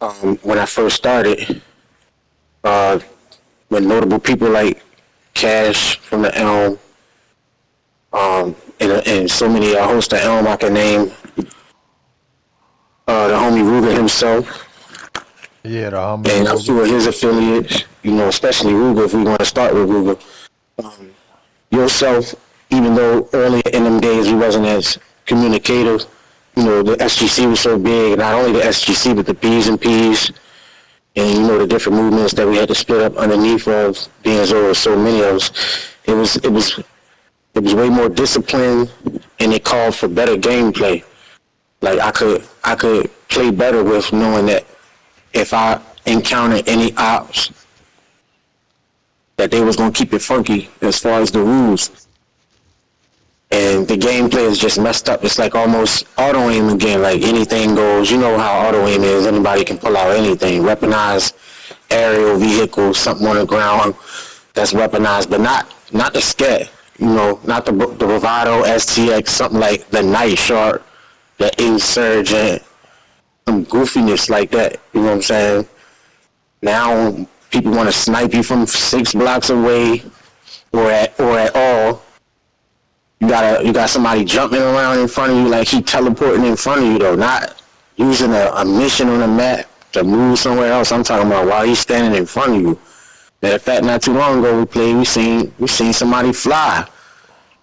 when I first started, uh, with notable people like Cash from the Elm, and so many hosts of Elm I can name. The homie Ruger himself, Yeah, the homie and a Ruger. few of his affiliates. You know, especially Ruger. If we want to start with Ruger, um, yourself. Even though earlier in them days we wasn't as communicative, you know, the SGC was so big. Not only the SGC, but the B's and P's, and you know the different movements that we had to split up underneath of being as over so many of us. It was way more discipline, and it called for better gameplay. Like I could play better with knowing that if I encountered any ops, that they was gonna keep it funky as far as the rules. And the gameplay is just messed up. It's like almost auto aim again. Like anything goes. You know how auto aim is. Anybody can pull out anything. Weaponized aerial vehicle, something on the ground that's weaponized, but not the scat. You know, not the bravado STX, something like the night shark, the insurgent, some goofiness like that. You know what I'm saying? Now people want to snipe you from 6 blocks away, or at all. You got somebody jumping around in front of you like he teleporting in front of you though, not using a mission on the map to move somewhere else. I'm talking about while he's standing in front of you. Matter of fact, not too long ago we seen somebody fly.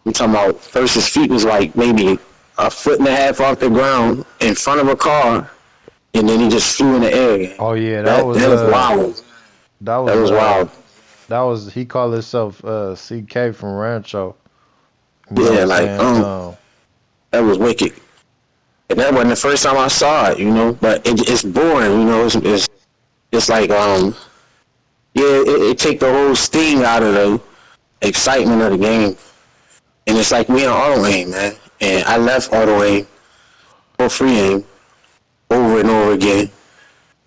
We talking about first his feet was like maybe a foot and a half off the ground in front of a car, and then he just flew in the air. Oh yeah, That was wild. that That was was wild. that was he called himself CK from Rancho. You know what Yeah, I'm like saying? that was wicked. And that wasn't the first time I saw it, you know. But it's boring, you know. It's like yeah, it take the whole sting out of the excitement of the game. And it's like we in auto aim, man. And I left auto aim for free aim over and over again.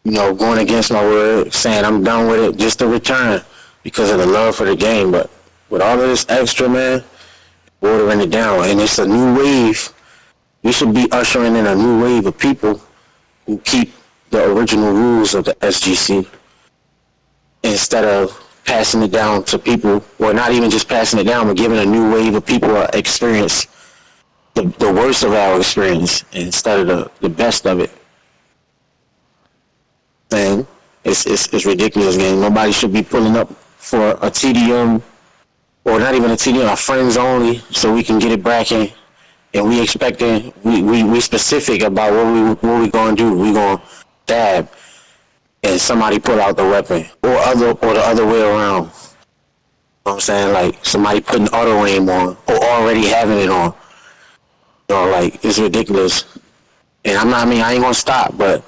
You know, going against my word, saying I'm done with it just to return because of the love for the game. But with all of this extra, man, watering it down, and it's a new wave. We should be ushering in a new wave of people who keep the original rules of the SGC instead of passing it down to people, or not even just passing it down, but giving a new wave of people a experience the worst of our experience instead of the best of it. And it's ridiculous, man. Nobody should be pulling up for a TDM, or not even a TDM, a friends only, so we can get it back in. And we expecting, we specific about what we gonna do. We gonna stab, and somebody pull out the weapon, or the other way around. You know what I'm saying? Like somebody putting auto aim on, or already having it on. You know, like it's ridiculous. And I mean, I ain't gonna stop, but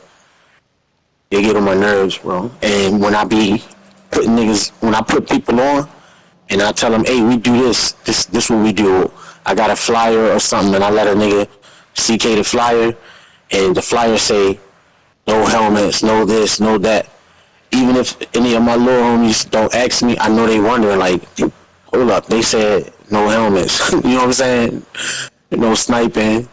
they get on my nerves, bro. And when I put people on, and I tell them, hey, we do this what we do. I got a flyer or something, and I let a nigga CK the flyer, and the flyer say, no helmets, no this, no that. Even if any of my little homies don't ask me, I know they wondering, like, hold up, they said no helmets. You know what I'm saying? No sniping,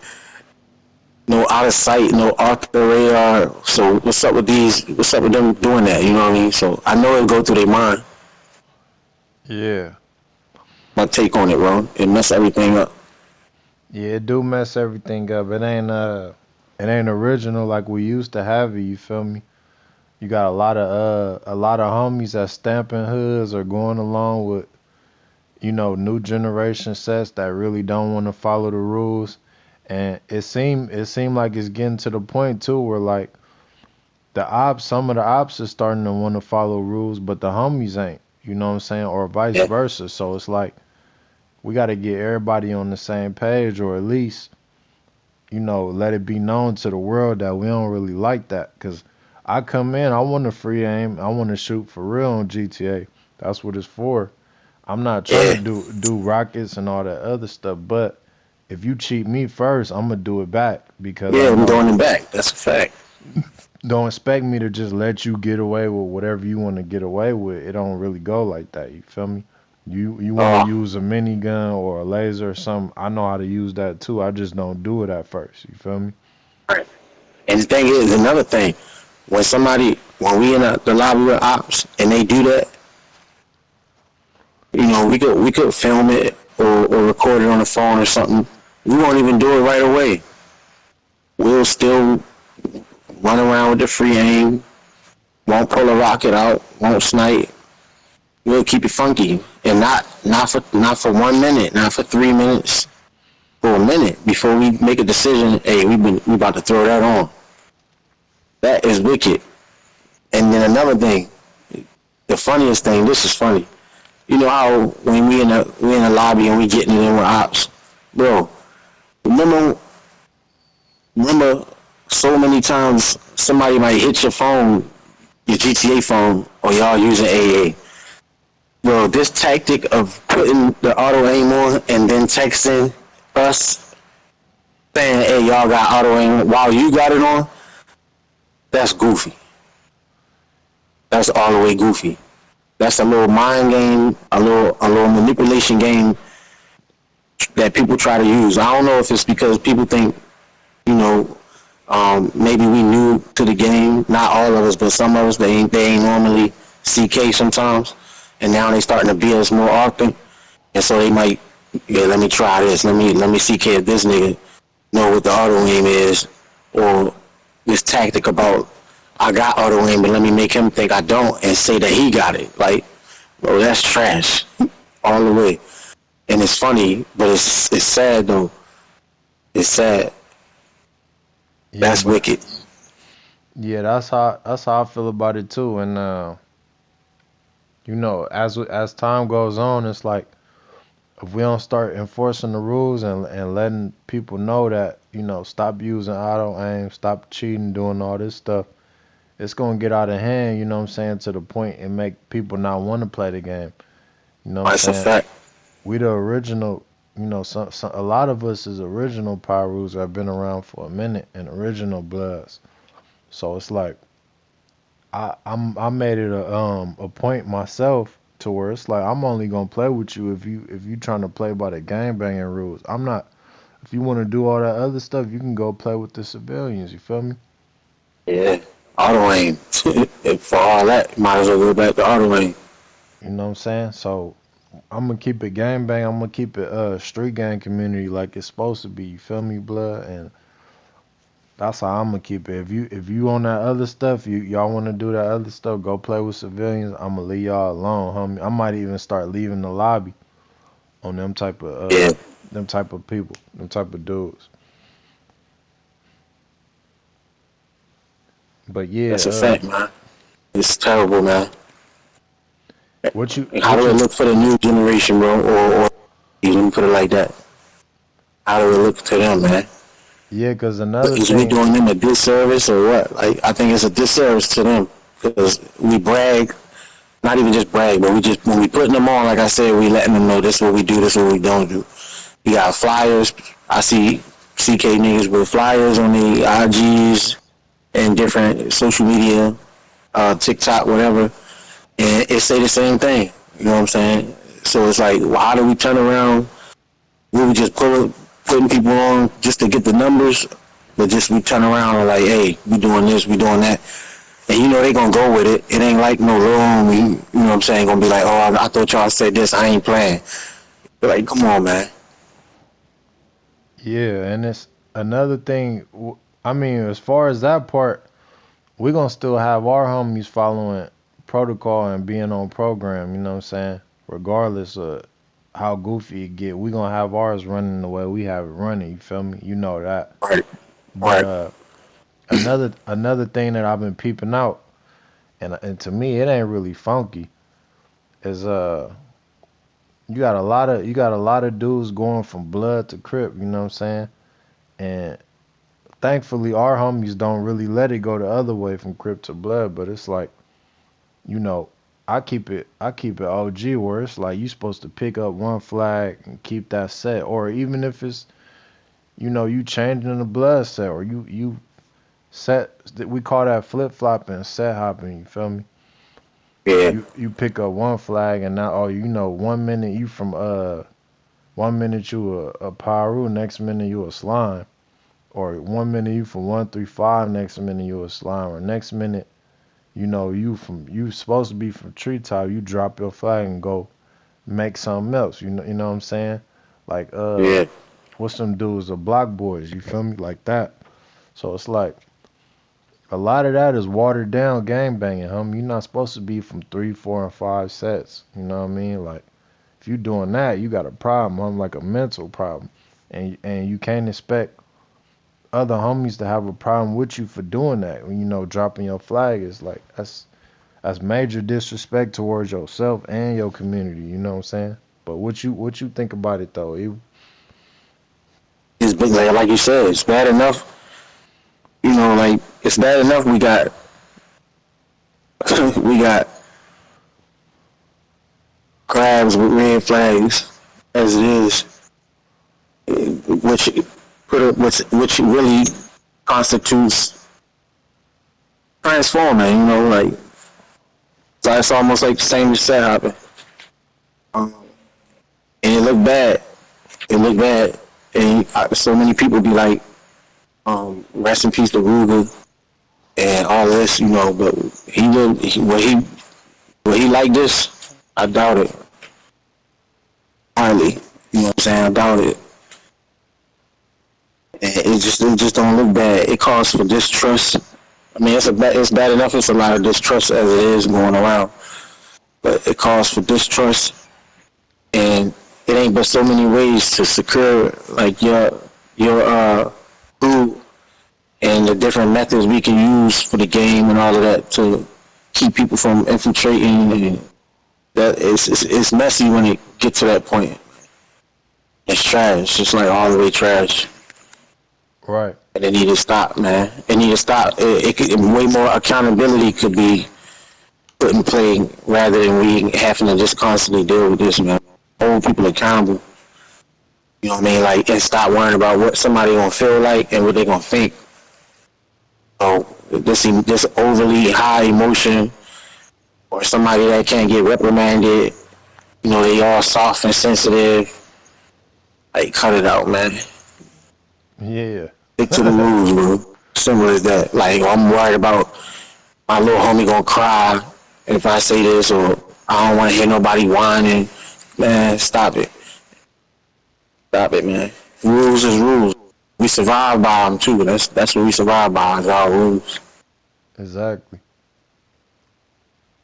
no out of sight, no off the radar. So what's up with these? What's up with them doing that? You know what I mean? So I know it go through their mind. Yeah. My take on it, bro. It mess everything up. Yeah, it do mess everything up. It ain't original like we used to have it, you feel me? You got a lot of homies that stamping hoods or going along with, new generation sets that really don't want to follow the rules. And it seem like it's getting to the point too where like some of the ops are starting to want to follow rules, but the homies ain't. You know what I'm saying? Or vice Yeah. versa. So it's like we got to get everybody on the same page, or at least let it be known to the world that we don't really like that. Cause I come in, I want to free aim, I want to shoot for real on GTA. That's what it's for. I'm not trying to Yeah. do rockets and all that other stuff, but if you cheat me first, I'm gonna do it back because I Yeah, I'm know. going back. That's a fact. Don't expect me to just let you get away with whatever you want to get away with. It don't really go like that. You feel me? You want to Oh, use a minigun or a laser or something? I know how to use that too. I just don't do it at first. You feel me? right. And the thing is, another thing, when we in the lobby with ops and they do that, we could film it or record it on the phone or something. We won't even do it right away. We'll still run around with the free aim, won't pull a rocket out, won't snipe. We'll keep it funky, and not for 1 minute, not for 3 minutes, for a minute before we make a decision. Hey, we about to throw that on. That is wicked. And then another thing, the funniest thing. This is funny. You know how when we in the lobby and we getting it in with ops, bro. Remember, remember, so many times somebody might hit your phone, your GTA phone, or y'all using AA. Bro, this tactic of putting the auto aim on and then texting us saying, "Hey, y'all got auto aim while you got it on," that's goofy. That's all the way goofy. That's a little mind game, a little manipulation game that people try to use. I don't know if it's because people think, you know, maybe we new to the game. Not all of us, but some of us they ain't normally CK sometimes, and now they starting to beat us more often, and so they might, yeah, let me try this. Let me CK if this nigga know what the auto aim is, or this tactic about I got auto aim, but let me make him think I don't and say that he got it. Like, bro, that's trash all the way. And it's funny, but it's sad though. It's sad. Yeah, That's but wicked. yeah, that's how I feel about it too. And as time goes on, it's like if we don't start enforcing the rules and letting people know that stop using auto aim, stop cheating, doing all this stuff, it's gonna get out of hand. You know what I'm saying? To the point and make people not want to play the game. You know what I'm That's a saying? fact. We the original. A lot of us is original Pyrus have been around for a minute and original Bloods. So it's like I made it a point myself to where it's like I'm only gonna play with you if you trying to play by the gang banging rules. I'm not. If you want to do all that other stuff, you can go play with the civilians. You feel me? Yeah. Auto aim. For all that, might as well go back to auto aim. You know what I'm saying? So I'm gonna keep it gang bang. I'm gonna keep it street gang community like it's supposed to be. You feel me, blood? And that's how I'm gonna keep it. If you on that other stuff, y'all want to do that other stuff, go play with civilians. I'm gonna leave y'all alone, homie. I might even start leaving the lobby on Yeah. them type of people, them type of dudes. But yeah, That's a fact, man. It's terrible, man. what you How what do it you look for the new generation, bro? Or let me put it like that. How do it look to them, man? yeah, cause But another is we thing, doing them a disservice or what? Like, I think it's a disservice to them because we brag, not even just brag, but we just when we putting them on, like I said, we letting them know this is what we do, this is what we don't do. We got flyers. I see CK niggas with flyers on the IGs and different social media, TikTok, whatever, and it say the same thing. You know what I'm saying? So it's like, well, how do we turn around? We were just putting people on just to get the numbers, but just we turn around and like, hey, we doing this, we doing that, and they gonna go with it. It ain't like no little homie, you know what I'm saying? Gonna be like, oh, I thought y'all said this, I ain't playing. But like, come on, man. yeah, and it's another thing. I mean, as far as that part, we gonna still have our homies following protocol and being on program. You know what I'm saying? Regardless of how goofy it get, we gonna have ours running the way we have it running. You feel me? You know that. Right, But right. another thing that I've been peeping out, and to me it ain't really funky, is you got a lot of dudes going from blood to crip. You know what I'm saying? And thankfully our homies don't really let it go the other way from crip to blood. But it's like you know, I keep it OG where it's like you supposed to pick up one flag and keep that set, or even if it's you changing the blood set, or you set we call that flip flopping, set hopping. You feel me? Yeah, You pick up one flag and now 1 minute you from 1 minute you a Paru, next minute you a slime. Or 1 minute you from 135, next minute you a Slimer. Next minute, you supposed to be from Treetop, you drop your flag and go make something else. You know what I'm saying? Like Yeah. what's them dudes, the block boys, you feel me? Like that. So it's like a lot of that is watered down gang banging, You're not supposed to be from 3, 4, and 5 sets. You know what I mean? Like if you doing that, you got a problem, like a mental problem. And you can't expect other homies to have a problem with you for doing that. When dropping your flag is like that's major disrespect towards yourself and your community, you know what I'm saying? But what you think about it though? It's big, like you said, it's bad enough. Like it's bad enough. We got we got crabs with red flags as it is, which which really constitutes transforming. Like so it's almost like the same as set hopping. Um, and it looked bad. It looked bad, and so many people be like, "Rest in peace to Ruger," and all this, but will he like this? I doubt it. Highly. You know what I'm saying? I doubt it. And it just don't look bad. It calls for distrust. I mean, it's bad enough. It's a lot of distrust as it is going around, but it calls for distrust, and it ain't but so many ways to secure like your crew and the different methods we can use for the game and all of that to keep people from infiltrating, and that it's messy when it gets to that point. It's trash. It's like all the way trash. Right. And it need to stop, man. It need to stop. It could, way more accountability could be put in play rather than we having to just constantly deal with this, man. Hold people accountable. You know what I mean? Like, and stop worrying about what somebody gonna feel like and what they gonna think. So this overly high emotion, or somebody that can't get reprimanded, they all soft and sensitive. Like, cut it out, man. Yeah. Stick to the rules, bro. Simple as that. Like, I'm worried about my little homie gonna cry if I say this, or I don't want to hear nobody whining. Man, stop it. Stop it, man. Rules is rules. We survive by them too. That's what we survive by, is our rules. Exactly.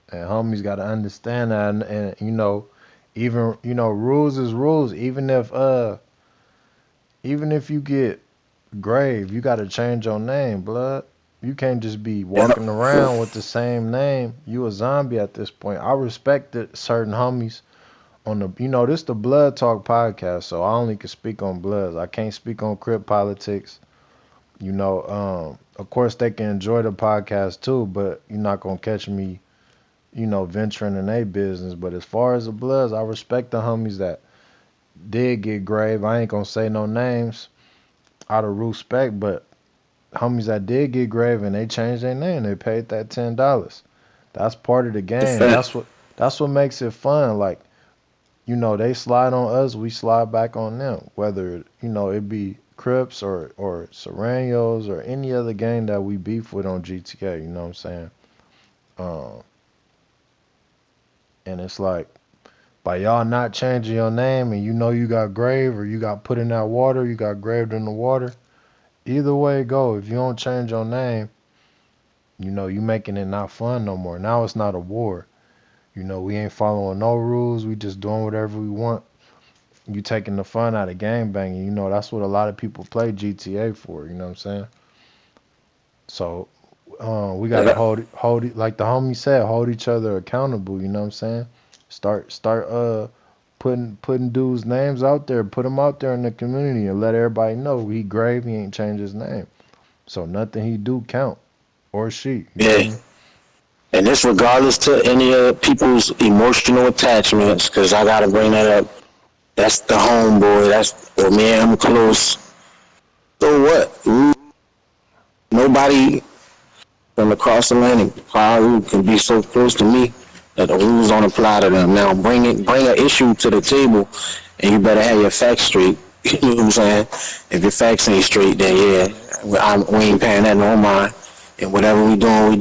And homies got to understand that, and even rules is rules. Even if you get grave, you got to change your name, blood. You can't just be walking around with the same name. You a zombie at this point. I respected certain homies on the, this the Blood Talk podcast, so I only can speak on Bloods. I can't speak on Crip politics. Of course they can enjoy the podcast too, but you're not gonna catch me, venturing in their business. But as far as the Bloods, I respect the homies that did get grave. I ain't gonna say no names out of respect, but homies that did get grave and they changed their name, they paid that $10. That's part of the game. That's what makes it fun. Like, they slide on us, we slide back on them. Whether, it be Crips or Serranos or any other gang that we beef with on GTA, you know what I'm saying? And it's like, by y'all not changing your name and you got grave, or you got put in that water, you got graved in the water, either way it go, if you don't change your name, you making it not fun no more. Now it's not a war. We ain't following no rules. We just doing whatever we want. You taking the fun out of gang banging. That's what a lot of people play GTA for. You know what I'm saying? So we gotta hold it, like the homie said, hold each other accountable. You know what I'm saying? Start putting dudes' names out there. Put them out there in the community and let everybody know he grave. He ain't changed his name. So nothing he do count, or she. Yeah. And this regardless to any people's emotional attachments, because I got to bring that up. That's the homeboy. Or me and him close. So what? Nobody from across the Atlantic probably can be so close to me that the rules don't apply to them. Now bring an issue to the table, and you better have your facts straight. You know what I'm saying? If your facts ain't straight, then yeah, we ain't paying that no mind. And whatever we doing,